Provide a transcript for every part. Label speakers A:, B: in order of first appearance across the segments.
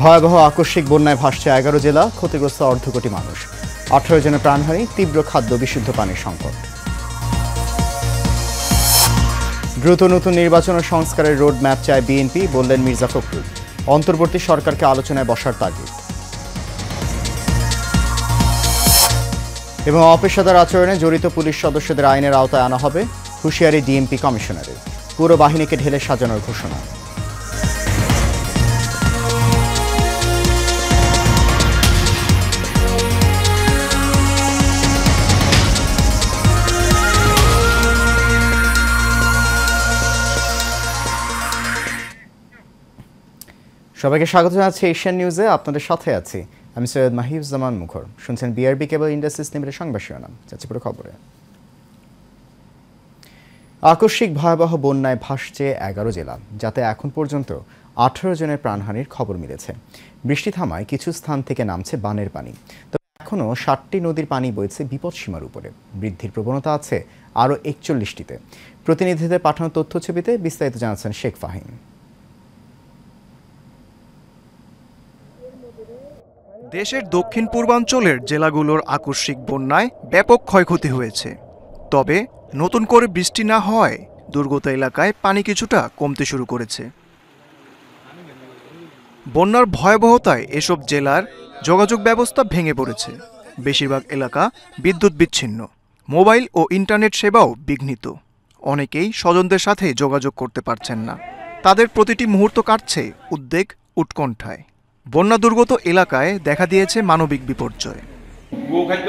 A: ভয়াবহ আকস্মিক বন্যায় ভাসছে 11 জেলা, ক্ষতিগ্রস্ত অর্ধকোটি মানুষ। 18 জনের প্রাণহানি, তীব্র খাদ্য বিশুদ্ধ পানির সংকট। দ্রুত নতুন নির্বাচন ও সংস্কারের রোড ম্যাপ চায় বিএনপি, বললেন মির্জা ফখরুল। অন্তর্বর্তী সরকারকে আলোচনায় বসার তাগিদ। এবং অপেশাদার আচরণে জড়িত পুলিশ সদস্যদের আইনের আওতায় আনা হবে, হুঁশিয়ারি ডিএমপি কমিশনারের। পুরো বাহিনীকে ঢেলে সাজানোর ঘোষণা। সবাইকে স্বাগত জানাচ্ছি এশিয়ান নিউজে। আপনাদের সাথে আছি আমি সৈয়দ মাহিউজ্জামান মুখর। শুনছেন বিআরবি কেবল ইন্ডাস্ট্রিজ লিমিটেড সংবাদ শিরোনাম। যাচ্ছি পুরো খবরে। আকস্মিক ভয়াবহ বন্যায় ভাসছে 11 জেলা, যাতে এখন পর্যন্ত 18 জনের প্রাণহানির খবর মিলেছে। বৃষ্টি থামায় কিছু স্থান থেকে নামছে বানের পানি, তবে এখনও 60টি নদীর পানি বইছে বিপদসীমার উপরে। বৃদ্ধির প্রবণতা আছে আরও 41টিতে। প্রতিনিধিদের পাঠানো তথ্যছবিতে বিস্তারিত জানাচ্ছেন শেখ ফাহিম।
B: দেশের দক্ষিণ পূর্বাঞ্চলের জেলাগুলোর আকস্মিক বন্যায় ব্যাপক ক্ষয়ক্ষতি হয়েছে। তবে নতুন করে বৃষ্টি না হওয়ায় দুর্গত এলাকায় পানি কিছুটা কমতে শুরু করেছে। বন্যার ভয়াবহতায় এসব জেলার যোগাযোগ ব্যবস্থা ভেঙে পড়েছে। বেশিরভাগ এলাকা বিদ্যুৎ বিচ্ছিন্ন, মোবাইল ও ইন্টারনেট সেবাও বিঘ্নিত। অনেকেই স্বজনদের সাথে যোগাযোগ করতে পারছেন না। তাদের প্রতিটি মুহূর্ত কাটছে উদ্বেগ, উৎকণ্ঠায়। বন্যা দুর্গত এলাকায় দেখা দিয়েছে মানবিক বিপর্যয়।
C: গোখাদ্য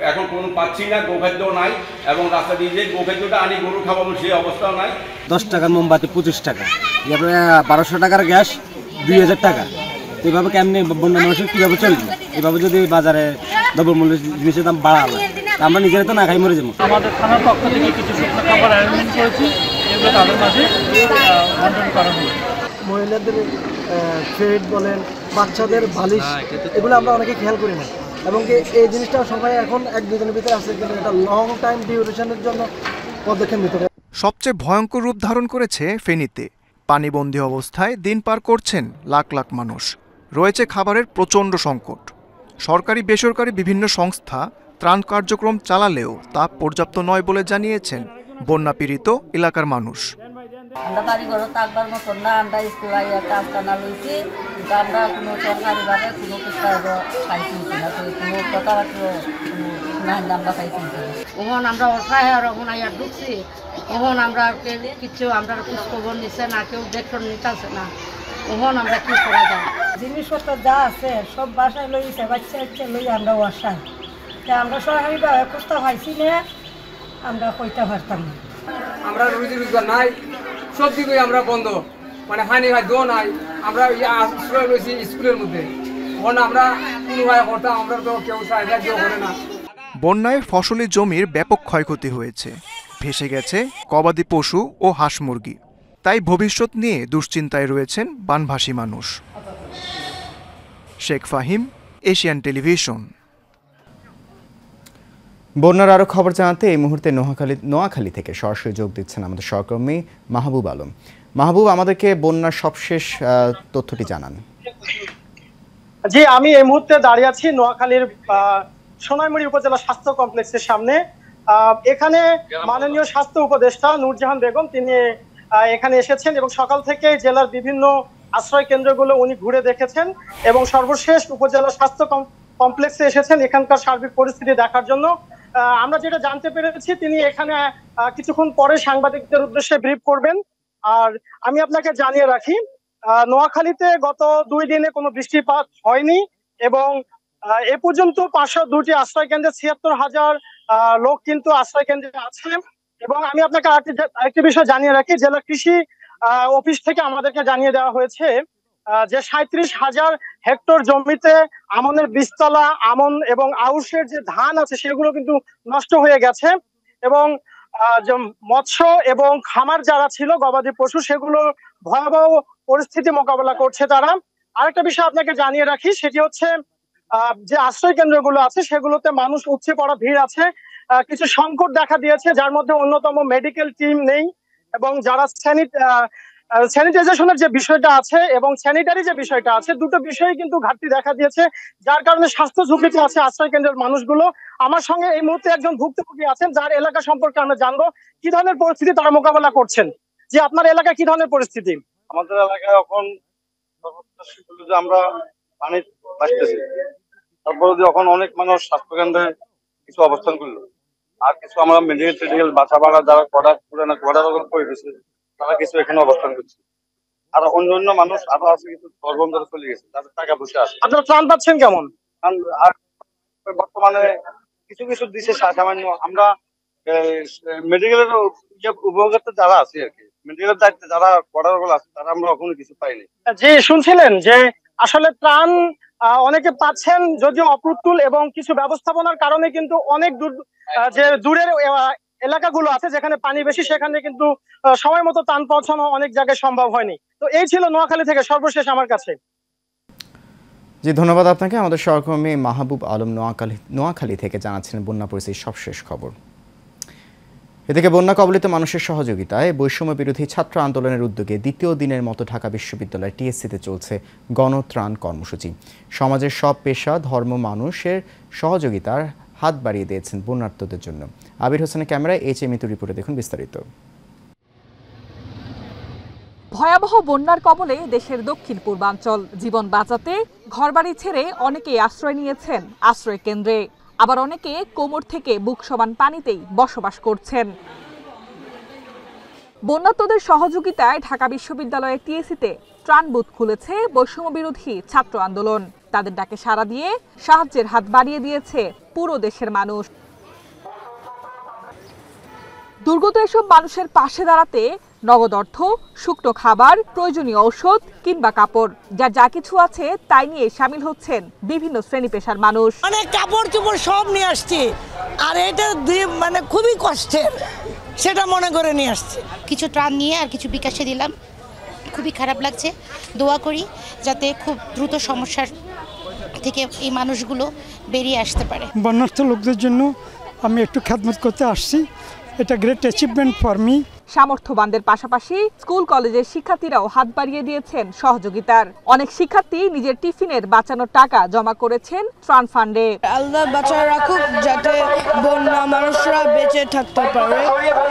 C: এখন কোনো পাচ্ছি না, গোখাদ্য নাই, এবং রাস্তা দিয়ে যে গোখাদ্যটা আনি গরু খাওয়াবো সেই অবস্থাও নাই।
D: 10 টাকার মোমবাতি 25 টাকা, এরপরে 1200 টাকার গ্যাস 2000 টাকা। এভাবে কেমনি বন্যা মানুষের কীভাবে চলবে? এভাবে যদি বাজারে দ্রব্যমূল্য জিনিসের দাম বাড়ালো, আমরা নিজেরা তো না খাই মরে যাবো।
E: আমাদের থানার পক্ষ থেকে কিছু শুকনো খাবার অ্যারেঞ্জমেন্ট করেছি, যেগুলো তাদের মাঝে বন্টন করা হবে।
F: মহিলাদের থ্রেড বলেন, বাচ্চাদের বালিশ, এগুলো আমরা অনেকে খেয়াল করি না, এবং এই জিনিসটা সবাই এখন 1-2 দিনের ভিতরে আসছে, কিন্তু এটা লং টাইম ডিউরেশনের জন্য পদক্ষেপ নিতে হবে।
B: সবচেয়ে ভয়ঙ্কর রূপ ধারণ করেছে ফেনীতে। পানিবন্দী অবস্থায় দিন পার করছেন লাখ লাখ মানুষ। রয়েছে খাবারের প্রচণ্ড সংকট। সরকারি বেসরকারি বিভিন্ন সংস্থা ত্রাণ কার্যক্রম চালালেও তা পর্যাপ্ত নয় বলে জানিয়েছেন বন্যাপীড়িত এলাকার মানুষ।
G: আমরা বাড়ি ঘর থাকবার মতন না, আমরা স্কুল আইয়া কাজ টানা লইছি, কিন্তু আমরা কোনো সরকারিভাবে কোনো পুরস্কার পাইছি না, কোনো কথাবার্তা আমরা পাইছি না। ওখান আমরা অসহায় ওখান আইয়া ঢুকছি, ওখান আমরা কিছু আমরা খোঁজখবর নিচ্ছে না, কেউ দেখুন নিতেছে না। ওখান আমরা কি করা যায়?
F: জিনিসপত্র যা আছে সব বাসায় লইছে, বাচ্চা লই আমরা অসহায়। আমরা সরকারিভাবে প্রস্তাব পাইছি না, আমরা কইতে পারতাম না।
H: আমরা রুজি রোজগার নাই, সব দিকেই আমরা বন্ধ, মানে হানি ভাই দো নাই। আমরা আশ্রয় রয়েছি স্কুলের মধ্যে, এখন আমরা কোনো ভাই করতাম, আমরা তো কেউ সাহায্য করে না।
B: বন্যায় ফসলি জমির ব্যাপক ক্ষয়ক্ষতি হয়েছে। ভেসে গেছে গবাদি পশু ও হাঁস মুরগি। তাই ভবিষ্যৎ নিয়ে দুশ্চিন্তায় রয়েছেন বানভাসী মানুষ। Sheikh Fahim, Asian television.
A: বন্যার আরও খবর জানাতে এই মুহূর্তে নোয়াখালী থেকে সরাসরি যোগ দিচ্ছেন আমাদের সহকর্মী মাহবুব আলম। মাহবুব, আমাদেরকে বন্যার সবশেষ তথ্যটি জানান।
F: জি, আমি এই মুহূর্তে দাঁড়িয়ে আছি নোয়াখালীর সোনাইমুড়ি উপজেলা স্বাস্থ্য কমপ্লেক্সের সামনে। এখানে মাননীয় স্বাস্থ্য উপদেষ্টা নূরজাহান বেগম তিনি এখানে এসেছেন এবং সকাল থেকে জেলার বিভিন্ন আশ্রয় কেন্দ্রগুলো উনি ঘুরে দেখেছেন এবং সর্বশেষ উপজেলা স্বাস্থ্য কমপ্লেক্সে এসেছেন এখানকার সার্বিক পরিস্থিতি দেখার জন্য। আমরা যেটা জানতে পেরেছি, তিনি এখানে কিছুক্ষণ পরে সাংবাদিকদের উদ্দেশ্যে ব্রিফ করবেন। আর আমি আপনাকে জানিয়ে রাখি, নোয়াখালীতে গত 2 দিনে কোনো বৃষ্টিপাত হয়নি এবং এ পর্যন্ত 502টি আশ্রয় কেন্দ্রে 76,000 লোক কিন্তু আশ্রয় কেন্দ্রে আছে। এবং আমি আপনাকে আরেকটি বিষয় জানিয়ে রাখি, জেলা কৃষি অফিস থেকে আমাদেরকে জানিয়ে দেওয়া হয়েছে যে 37,000 হেক্টর জমিতে আমনের বীজতলা, আমন এবং আউশের যে ধান আছে সেগুলো কিন্তু নষ্ট হয়ে গেছে এবং মৎস্য এবং খামার যারা ছিল গবাদি পশু, সেগুলো ভয়াবহ পরিস্থিতি মোকাবেলা করছে তারা। আরেকটা বিষয় আপনাকে জানিয়ে রাখি, সেটি হচ্ছে যে আশ্রয় কেন্দ্রগুলো আছে সেগুলোতে মানুষ উপচে পড়া ভিড় আছে। কিছু সংকট দেখা দিয়েছে, যার মধ্যে অন্যতম মেডিকেল টিম নেই এবং যারা স্যানিটাইজেশনের যে বিষয়টা আছে এবং স্যানিটারি যে বিষয়টা আছে, দুটো বিষয়ে কিন্তু ঘাটতি দেখা দিয়েছে, যার কারণে স্বাস্থ্য ঝুঁকিতে আছে আশ্রয় কেন্দ্রের মানুষগুলো। আমার সঙ্গে এই মুহূর্তে একজন ভুক্তভোগী আছেন, যার এলাকা সম্পর্কে আমরা জানবো কি ধরনের পরিস্থিতি তারা মোকাবেলা করছেন। যে আপনার এলাকায় কি ধরনের পরিস্থিতি?
I: আমাদের এলাকায় এখন যে আমরা পানি বাঁচতেছি, তারপরে যখন অনেক মানুষ স্বাস্থ্যকেন্দ্রে কিছু অবস্থান করলো, আর কিছু আমরা মেডিকেল বাছা বাড়া যারা কোয়ার্টার করে গেছে, তারা কিছু এখানে অবস্থান করছে। আর অন্য মানুষ আরো আছে কিছু দরবম ধরে চলে গেছে, তাদের টাকা পয়সা আছে।
F: আপনারা ত্রাণ পাচ্ছেন কেমন?
I: আর বর্তমানে কিছু কিছু দিচ্ছে সামান্য। আমরা মেডিকেলের উপভোক্তা যারা আছে আর কি, মেডিকেলের দায়িত্বে যারা কোয়ার্টার আছে, তারা আমরা কখনো কিছু পাইনি।
F: জি, শুনছিলেন যে আসলে ত্রাণ অনেকে পাচ্ছেন, যদিও অপ্রতুল এবং কিছু ব্যবস্থাপনার কারণে কিন্তু অনেক যে দূরের এলাকাগুলো আছে যেখানে পানি বেশি, সেখানে কিন্তু সময় মতো ত্রাণ পৌঁছানো অনেক জায়গায় সম্ভব হয়নি। তো এই ছিল নোয়াখালী থেকে সর্বশেষ আমার কাছে।
A: জি, ধন্যবাদ আপনাকে। আমাদের সহকর্মী মাহবুব আলম নোয়াখালী থেকে জানাচ্ছিলেন বন্যা পরিস্থিতির সবশেষ খবর। এদিকে বন্যা কবলিত মানুষের সহযোগিতায় বৈষম্য বিরোধী ছাত্র আন্দোলনের উদ্যোগে দ্বিতীয় দিনের মতো ঢাকা বিশ্ববিদ্যালয় টিএসসিতে চলছে গণত্রাণ কর্মসূচি। সমাজের সব পেশা, ধর্ম মানুষের সহযোগিতার হাত বাড়িয়ে দিয়েছেন বন্যার্তদের জন্য। আবির হোসেনের ক্যামেরায় HA মিতু রিপোর্টে দেখুন বিস্তারিত।
J: ভয়াবহ বন্যার কবলে দেশের দক্ষিণ পূর্বাঞ্চল। জীবন বাঁচাতে ঘরবাড়ি ছেড়ে অনেকেই আশ্রয় নিয়েছেন আশ্রয় কেন্দ্রে, আবার অনেকে কোমর থেকে বুক সমান পানিতেই বসবাস করছেন। বন্যার্তদের সহযোগিতায় ঢাকা বিশ্ববিদ্যালয়ের টিএসসিতে ত্রাণ বুথ খুলেছে বৈষম্য বিরোধী ছাত্র আন্দোলন। তাদের ডাকে সাড়া দিয়ে সাহায্যের হাত বাড়িয়ে দিয়েছে পুরো দেশের মানুষ। দুর্গত এসব মানুষের পাশে দাঁড়াতে নগদ অর্থ, শুকনো খাবার, প্রয়োজনীয় ঔষধ কিংবা কাপড়, যা কিছু আছে তাই নিয়ে সামিল হচ্ছেন বিভিন্ন শ্রেণী পেশার মানুষ।
K: অনেক কাপড় চোপড় সব নিয়ে আসছি, আর এটা মানে খুবই কষ্টের, সেটা মনে করে নিয়ে আসছি।
L: কিছু ত্রাণ নিয়ে আর কিছু বিকাশে দিলাম, খুবই খারাপ লাগছে। দোয়া করি যাতে খুব দ্রুত সমস্যার থেকে এই মানুষগুলো বেরিয়ে আসতে পারে।
M: বন্যার্থ লোকদের জন্য আমি একটু খেদমত করতে আসছি, এটা গ্রেট অ্যাচিভমেন্ট ফর মি।
J: সামর্থ্যবানদের পাশাপাশি স্কুল কলেজের শিক্ষার্থীরাও হাত বাড়িয়ে দিয়েছেন সহযোগিতার। অনেক শিক্ষার্থী নিজের টিফিনের বাঁচানোর টাকা জমা করেছেন ত্রাণ ফান্ডে।
K: আল্লাহ বাঁচায় রাখুক যাতে বন্যা মানুষরা বেঁচে থাকতে পারে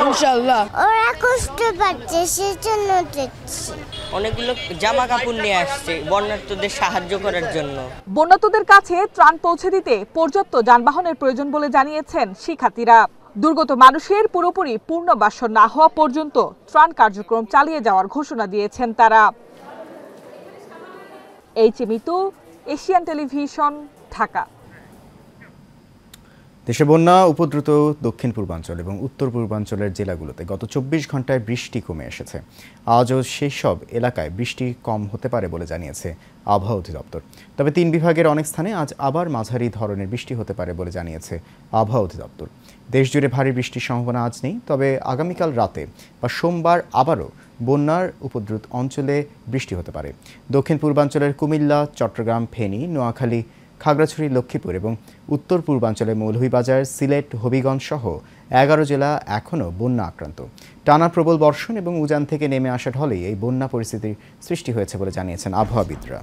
K: ইনশাআল্লাহ।
N: ওরা কষ্ট পাচ্ছে সেজন্য দিচ্ছি।
O: অনেকগুলো জামা কাপড় নিয়ে আসছে বন্যার্তদের সাহায্য করার জন্য।
J: বন্যার্তদের কাছে ত্রাণ পৌঁছে দিতে পর্যাপ্ত যানবাহনের প্রয়োজন বলে জানিয়েছেন শিক্ষার্থীরা। দুর্গত মানুষের পুরোপুরি পুনর্বাসন না হওয়া পর্যন্ত ত্রাণ কার্যক্রম চালিয়ে যাওয়ার ঘোষণা দিয়েছেন তারা। HA Mitu, Asian television, Dhaka.
A: দেশে বন্যা উপদ্রুত দক্ষিণ পূর্বাঞ্চল এবং উত্তর পূর্বাঞ্চলের জেলাগুলোতে গত 24 ঘন্টায় বৃষ্টি কমে এসেছে। আজও সেই সব এলাকায় বৃষ্টি কম হতে পারে বলে জানিয়েছে আবহাওয়া অধিদপ্তর। তবে 3 বিভাগের অনেক স্থানে আজ আবার মাঝারি ধরনের বৃষ্টি হতে পারে বলে জানিয়েছে আবহাওয়া অধিদপ্তর। দেশজুড়ে ভারী বৃষ্টির সম্ভাবনা আজ নেই, তবে আগামীকাল রাতে বা সোমবার আবারও বন্যার উপদ্রুত অঞ্চলে বৃষ্টি হতে পারে। দক্ষিণ পূর্বাঞ্চলের কুমিল্লা, চট্টগ্রাম, ফেনী, নোয়াখালী, খাগড়াছড়ি, লক্ষ্মীপুর এবং উত্তর পূর্বাঞ্চলে মৌলভীবাজার, সিলেট, হবিগঞ্জ সহ 11 জেলা এখনও বন্যা আক্রান্ত। টানা প্রবল বর্ষণ এবং উজান থেকে নেমে আসা ঢলেই এই বন্যা পরিস্থিতির সৃষ্টি হয়েছে বলে জানিয়েছেন আবহাওয়াবিদরা।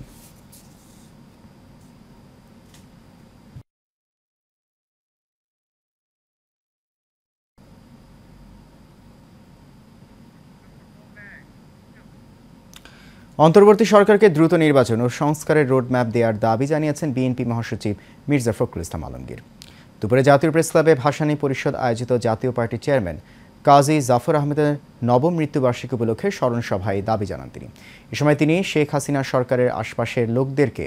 A: অন্তর্বর্তী সরকারকে দ্রুত নির্বাচন ও সংস্কারের রোডম্যাপ দেওয়ার দাবি জানিয়েছেন বিএনপি মহাসচিব মির্জা ফখরুল ইসলাম আলমগীর। দুপুরে জাতীয় প্রেস ক্লাবে ভাসানী পরিষদ আয়োজিত জাতীয় পার্টির চেয়ারম্যান কাজী জাফর আহমেদের নবম মৃত্যুবার্ষিকী উপলক্ষে স্মরণ সভায় দাবি জানান তিনি। এ সময় তিনি শেখ হাসিনা সরকারের আশপাশের লোকদেরকে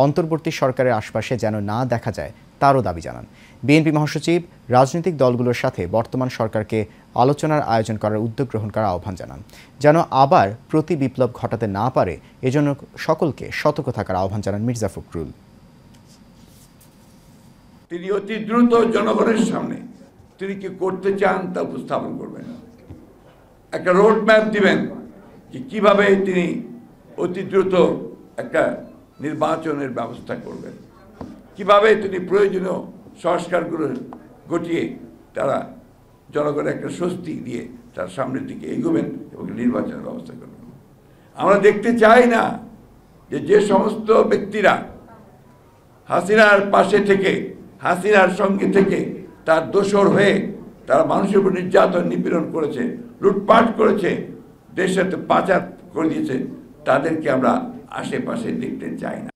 A: অন্তর্বর্তী সরকারের আশপাশে যেন না দেখা যায় তারও দাবি জানান। বিএনপি মহাসচিব রাজনৈতিক দলগুলোর সাথে বর্তমান সরকারকে আলোচনার আয়োজন করার উদ্যোগ গ্রহণ করার আহ্বান জানান, যেন আবার প্রতি বিপ্লব ঘটাতে না পারে এজন্য সকলকে সতর্ক থাকার আহ্বান জানান মির্জা ফখরুল।
P: তিনি অতি দ্রুত জনগণের সামনে তিনি কি করতে চান তা উপস্থাপন করবেন, একটা রোড ম্যাপ দিবেন যে কিভাবে তিনি অতি দ্রুত একটা নির্বাচনের ব্যবস্থা করবেন, কিভাবে তিনি প্রয়োজনীয় সংস্কারগুলো ঘটিয়ে তারা জনগণের একটা স্বস্তি দিয়ে তার সামনের দিকে এগোবেন এবং নির্বাচনের ব্যবস্থা করবেন। আমরা দেখতে চাই না যে সমস্ত ব্যক্তিরা হাসিনার পাশে থেকে, হাসিনার সঙ্গে থেকে তার দোসর হয়ে তারা মানুষের উপর নির্যাতন নিপীড়ন করেছে, লুটপাট করেছে, দেশের পাচার করে দিয়েছে, তাদেরকে আমরা আশেপাশে দেখতে চাই না।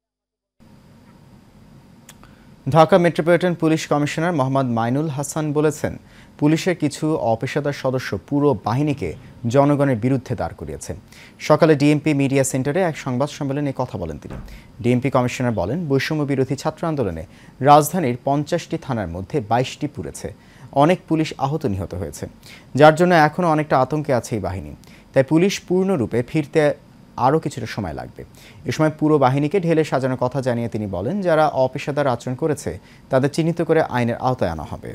A: Dhaka metropolitan police commissioner Mohammad Mainul Hasan বলেছেন, পুলিশের কিছু অপেশাদার সদস্য পুরো বাহিনীকে জনগণের বিরুদ্ধে দাঁড় করিয়েছে। সকালে ডিএমপি মিডিয়া সেন্টারে এক সংবাদ সম্মেলনে কথা বলেন তিনি। ডিএমপি কমিশনার বলেন, বৈষম্য বিরোধী ছাত্র আন্দোলনে রাজধানীর 50টি থানার মধ্যে 22টি পুড়েছে, অনেক পুলিশ আহত নিহত হয়েছে, যার জন্য এখনও অনেকটা আতঙ্কে আছে এই বাহিনী। তাই পুলিশ পূর্ণরূপে ফিরতে আরও কিছুটা সময় লাগবে। এ সময় পুরো বাহিনীকে ঢেলে সাজানোর কথা জানিয়ে তিনি বলেন, যারা অপেশাদার আচরণ করেছে তাদের চিহ্নিত করে আইনের আওতায় আনা হবে।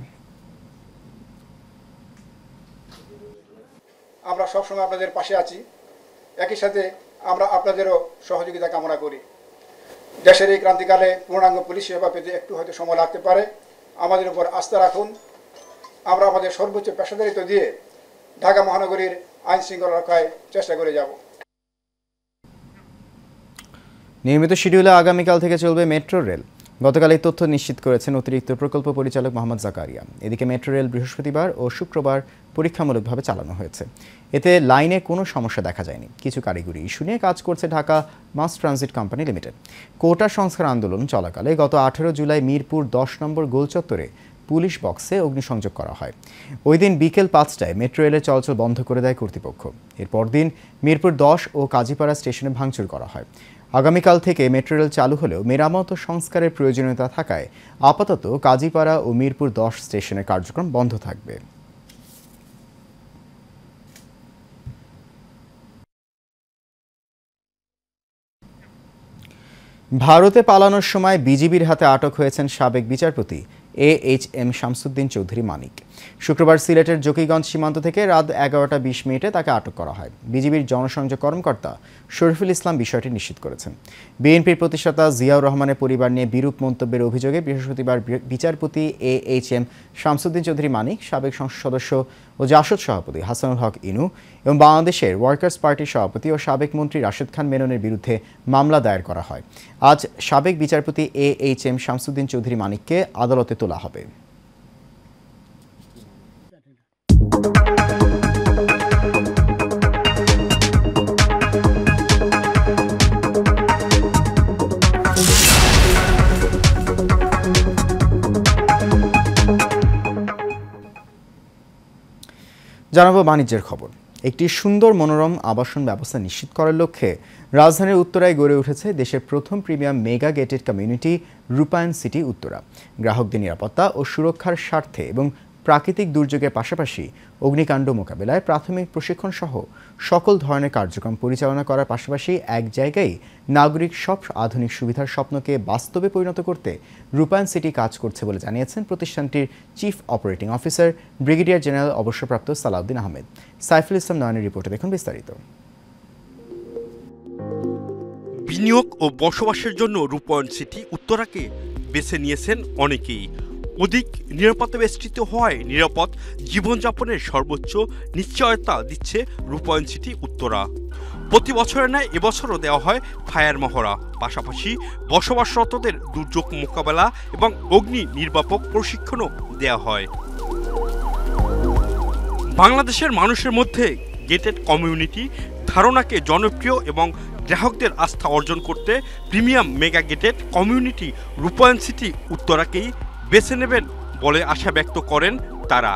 Q: আমরা সবসময় আপনাদের পাশে আছি, একই সাথে আমরা আপনাদেরও সহযোগিতা কামনা করি। দেশের এই ক্রান্তিকালে পূর্ণাঙ্গ পুলিশ সেবা পেতে একটু হয়তো সময় লাগতে পারে, আমাদের উপর আস্থা রাখুন। আমরা আমাদের সর্বোচ্চ পেশাদারিত্ব দিয়ে ঢাকা মহানগরীর আইন শৃঙ্খলা রক্ষায় চেষ্টা করে যাব।
A: নিয়মিত শিডিউলে আগামীকাল থেকে চলবে মেট্রো রেল। গতকাল এই তথ্য নিশ্চিত করেছেন অতিরিক্ত প্রকল্প পরিচালক মোহাম্মদ জাকারিয়া। এদিকে মেট্রো রেল বৃহস্পতিবার ও শুক্রবার পরীক্ষামূলকভাবে চালানো হয়েছে। এতে লাইনে কোনো সমস্যা দেখা যায়নি। কিছু কারিগরি ইস্যু নিয়ে কাজ করছে Dhaka mass transit company limited. Quota সংস্কার আন্দোলন চলাকালে গত 18 জুলাই মিরপুর 10 নম্বর গোলচত্বরে পুলিশ বক্সে অগ্নিসংযোগ করা হয়। ওই দিন বিকেল 5টায় মেট্রো রেলের চলাচল বন্ধ করে দেয় কর্তৃপক্ষ। এরপর দিন মিরপুর 10 ও কাজীপাড়া স্টেশনে ভাঙচুর করা হয়। আগামীকাল থেকে মেট্রো রেল চালু হলেও মেরামত ও সংস্কারের প্রয়োজনীয়তা থাকায় আপাতত কাজীপাড়া ও মিরপুর 10 স্টেশনের কার্যক্রম বন্ধ থাকবে। ভারতে পালানোর সময় বিজিবির হাতে আটক হয়েছেন সাবেক বিচারপতি AHM শামসুদ্দিন চৌধুরী মানিক। শুক্রবার সিলেটের জকিগঞ্জ সীমান্ত থেকে রাত 11:20 তাকে আটক করা হয়। বিজিবির জনসংযোগ কর্মকর্তা শরীফুল ইসলাম বিষয়টি নিশ্চিত করেছেন। বিএনপির প্রতিষ্ঠাতা জিয়াউর রহমানের পরিবার নিয়ে বিরূপ মন্তব্যের অভিযোগে বৃহস্পতিবার বিচারপতি AHM শামসুদ্দিন চৌধুরী মানিক, সাবেক সংসদ সদস্য ও জাসদ সভাপতি হাসানুল হক ইনু এবং বাংলাদেশের ওয়ার্কার্স পার্টির সভাপতি ও সাবেক মন্ত্রী রাশেদ খান মেননের বিরুদ্ধে মামলা দায়ের করা হয়। আজ সাবেক বিচারপতি AHM শামসুদ্দিন চৌধুরী মানিককে আদালতে তোলা হবে। জানাবো বাণিজ্যের খবর। একটি সুন্দর মনোরম আবাসন ব্যবস্থা নিশ্চিত করার লক্ষ্যে রাজধানীর উত্তরায় গড়ে উঠেছে দেশের প্রথম প্রিমিয়াম মেগা গেটেড কমিউনিটি রূপায়ণ সিটি উত্তরা। গ্রাহকদের নিরাপত্তা ও সুরক্ষার স্বার্থে এবং প্রাকৃতিক দুর্যোগের পাশাপাশি অগ্নিকাণ্ড মোকাবেলায় প্রাথমিক প্রশিক্ষণ সহ সকল ধরনের কার্যক্রম পরিচালনা করার পাশাপাশি এক জায়গায় নাগরিক সব আধুনিক সুবিধার স্বপ্নকে বাস্তবে পরিণত করতে রূপায়ণ সিটি কাজ করছে বলে জানিয়েছেন প্রতিষ্ঠানটির chief operating officer brigadier general অবসরপ্রাপ্ত সালাউদ্দিন আহমেদ। সাইফুল ইসলাম নয়নের রিপোর্টে দেখুন বিস্তারিত।
R: বিনিয়োগ ও বসবাসের জন্য রূপায়ণ সিটি উত্তরাকে বেছে নিয়েছেন অনেকেই। অধিক নিরাপত্তা বেষ্টিত হওয়ায় নিরাপদ জীবনযাপনের সর্বোচ্চ নিশ্চয়তা দিচ্ছে রূপায়ণ সিটি উত্তরা। প্রতি বছরের ন্যায় এবছরও দেওয়া হয় ফায়ার মহড়া, পাশাপাশি বসবাসরতদের দুর্যোগ মোকাবেলা এবং অগ্নি নির্বাপক প্রশিক্ষণও দেওয়া হয়। বাংলাদেশের মানুষের মধ্যে গেটেড কমিউনিটি ধারণাকে জনপ্রিয় এবং গ্রাহকদের আস্থা অর্জন করতে প্রিমিয়াম মেগা গেটেড কমিউনিটি রূপায়ণ সিটি উত্তরাকেই বেছে নেবেন বলে আশা ব্যক্ত করেন তারা।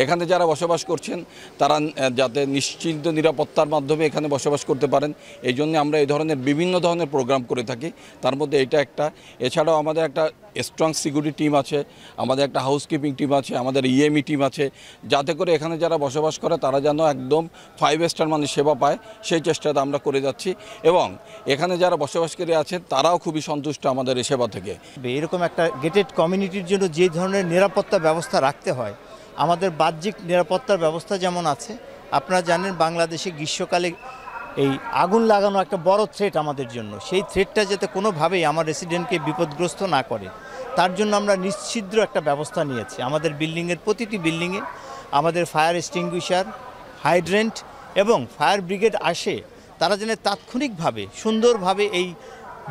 S: এখানে যারা বসবাস করছেন তারা যাতে নিশ্চিন্ত নিরাপত্তার মাধ্যমে এখানে বসবাস করতে পারেন, এই জন্য আমরা এই ধরনের বিভিন্ন ধরনের প্রোগ্রাম করে থাকি। তার মধ্যে এটা একটা। এছাড়াও আমাদের একটা স্ট্রং সিকিউরিটি টিম আছে, আমাদের একটা হাউসকিপিং টিম আছে, আমাদের ইএমই টিম আছে, যাতে করে এখানে যারা বসবাস করে তারা যেন একদম 5 স্টার মানের সেবা পায়, সেই চেষ্টাটা আমরা করে যাচ্ছি। এবং এখানে যারা বসবাসকারী আছেন তারাও খুবই সন্তুষ্ট আমাদের এই সেবা থেকে।
T: এরকম একটা গেটেড কমিউনিটির জন্য যে ধরনের নিরাপত্তা ব্যবস্থা রাখতে হয়, আমাদের বাহ্যিক নিরাপত্তার ব্যবস্থা যেমন আছে, আপনারা জানেন বাংলাদেশে গ্রীষ্মকালে এই আগুন লাগানো একটা বড় থ্রেট আমাদের জন্য। সেই থ্রেটটা যাতে কোনোভাবেই আমার রেসিডেন্টকে বিপদগ্রস্ত না করে, তার জন্য আমরা নিশ্ছিদ্র একটা ব্যবস্থা নিয়েছি। আমাদের বিল্ডিংয়ের প্রতিটি বিল্ডিংয়ে আমাদের ফায়ার এক্সটিংগুইশার, হাইড্রেন্ট এবং ফায়ার ব্রিগেড আসে তারা যেন তাৎক্ষণিকভাবে সুন্দরভাবে এই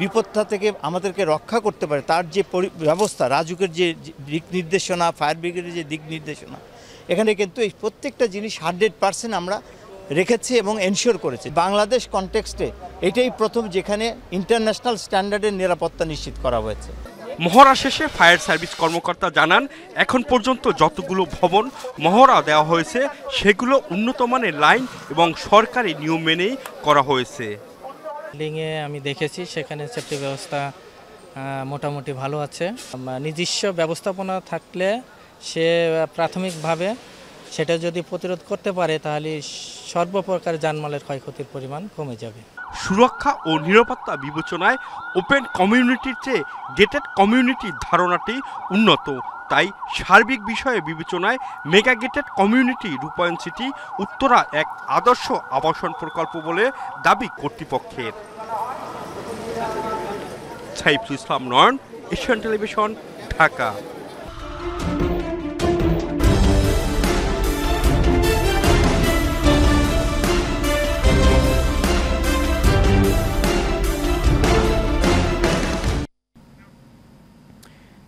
T: বিপদটা থেকে আমাদেরকে রক্ষা করতে পারে, তার যে ব্যবস্থা, রাজুকের যে দিক নির্দেশনা, ফায়ার ব্রিগেডের যে দিক নির্দেশনা, এখানে কিন্তু এই প্রত্যেকটা জিনিস 100% আমরা রেখেছি এবং এনশিওর করেছি। বাংলাদেশ কনটেক্সটে এটাই প্রথম যেখানে ইন্টারন্যাশনাল স্ট্যান্ডার্ডের নিরাপত্তা নিশ্চিত করা হয়েছে।
R: মহড়া শেষে ফায়ার সার্ভিস কর্মকর্তা জানান, এখন পর্যন্ত যতগুলো ভবন মহড়া দেওয়া হয়েছে সেগুলো উন্নত মানের লাইন এবং সরকারি নিয়ম মেনেই করা হয়েছে।
U: বিল্ডিংয়ে আমি দেখেছি সেখানে সেফটি ব্যবস্থা মোটামুটি ভালো আছে। নিজস্ব ব্যবস্থাপনা থাকলে সে প্রাথমিকভাবে সেটা যদি প্রতিরোধ করতে পারে তাহলে সর্বপ্রকার জানমালের ক্ষয়ক্ষতির পরিমাণ কমে যাবে।
R: সুরক্ষা ও নিরাপত্তা বিবেচনায় ওপেন কমিউনিটির চেয়ে গেটেড কমিউনিটির ধারণাটি উন্নত, তাই সার্বিক বিষয়ে বিবেচনায় মেগা গেটেড কমিউনিটি রূপায়ণ সিটি উত্তরা এক আদর্শ আবাসন প্রকল্প বলে দাবি কর্তৃপক্ষের। সাইফুল ইসলাম নয়ন, এশিয়ান টেলিভিশন, ঢাকা।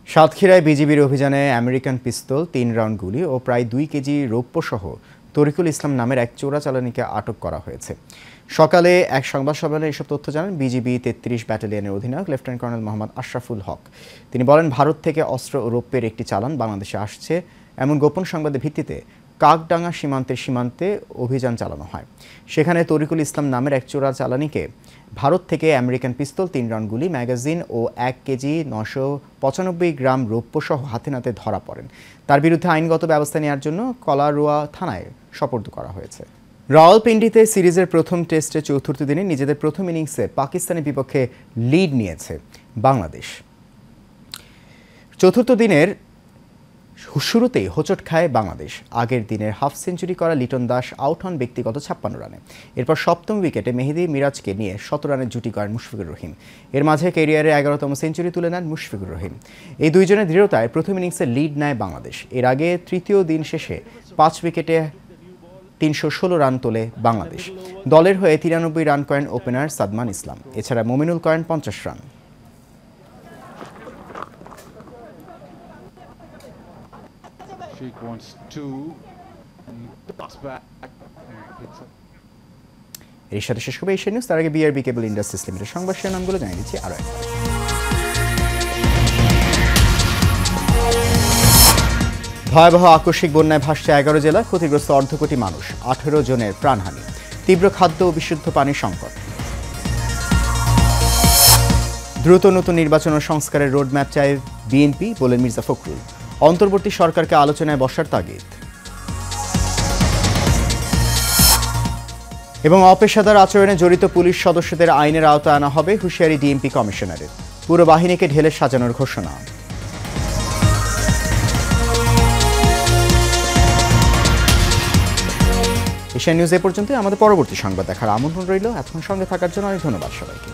A: সাতক্ষীরায় বিজিবির অভিযানে আমেরিকান পিস্তল, 3 রাউন্ড গুলি ও প্রায় 2 কেজি রৌপ্যসহ তরিকুল ইসলাম নামের এক চোরাচালানিকে আটক করা হয়েছে। সকালে এক সংবাদ সম্মেলনে এসব তথ্য জানান বিজিবি 33 ব্যাটালিয়নের অধিনায়ক লেফটেন্যান্ট কর্নেল মোহাম্মদ আশরাফুল হক। তিনি বলেন, ভারত থেকে অস্ত্র ও রৌপ্যের একটি চালান বাংলাদেশে আসছে এমন গোপন সংবাদের ভিত্তিতে কাকডাঙ্গা সীমান্তে অভিযান চালানো হয়। সেখানে তরিকুল ইসলাম নামের এক চোরাচালানিকে ভারত থেকে আমেরিকান পিস্তল, 3 রাউন্ড গুলি, ম্যাগাজিন ও 1 কেজি 995 গ্রাম রৌপ্যসহ হাতে নাতে ধরা পড়েন। তার বিরুদ্ধে আইনগত ব্যবস্থা নেওয়ার জন্য কলারোয়া থানায় সোপর্দ করা হয়েছে। রাওয়ালপিন্ডিতে সিরিজের প্রথম টেস্টে চতুর্থ দিনে নিজেদের প্রথম ইনিংসে পাকিস্তানের বিপক্ষে লিড নিয়েছে বাংলাদেশ। চতুর্থ দিনের শুরুতেই হোঁচট খায় বাংলাদেশ। আগের দিনের হাফ সেঞ্চুরি করা লিটন দাস আউট হন ব্যক্তিগত 56 রানে। এরপর সপ্তম উইকেটে মেহেদী মিরাজকে নিয়ে 17 রানের জুটি করেন মুশফিকুর রহিম। এর মাঝে ক্যারিয়ারে 11তম সেঞ্চুরি তুলে নেন মুশফিকুর রহিম। এই দুইজনের দৃঢ়তায় প্রথম ইনিংসে লিড নেয় বাংলাদেশ। এর আগে তৃতীয় দিন শেষে 5 উইকেটে 316 রান তোলে বাংলাদেশ। দলের হয়ে 93 রান করেন ওপেনার সাদমান ইসলাম। এছাড়া মমিনুল করেন 50 রান। এর সাথে শেষ হবে এশিয়ান নিউজ। তার আগে বিআরবি কেবল ইন্ডাস্ট্রিজ লিমিটেড সংবাদ শিরোনামগুলো জানিয়ে দিচ্ছি আরও একবার। ভয়াবহ আকস্মিক বন্যায় ভাসছে 11 জেলা, ক্ষতিগ্রস্ত অর্ধকোটি মানুষ, 18 জনের প্রাণহানি, তীব্র খাদ্য ও বিশুদ্ধ পানির সংকট। দ্রুত নতুন নির্বাচন ও সংস্কারের রোডম্যাপ চায় বিএনপি, বলেন মির্জা ফখরুল। অন্তর্বর্তী সরকারকে আলোচনায় বসার তাগিদ। এবং অপেশাদার আচরণে জড়িত পুলিশ সদস্যদের আইনের আওতায় আনা হবে, হুঁশিয়ারি ডিএমপি কমিশনারের। পুরো বাহিনীকে ঢেলে সাজানোর ঘোষণা। এশিয়ান নিউজ এ পর্যন্ত। আমাদের পরবর্তী সংবাদ দেখার আমন্ত্রণ রইল। এতক্ষণ সঙ্গে থাকার জন্য অনেক ধন্যবাদ সবাইকে।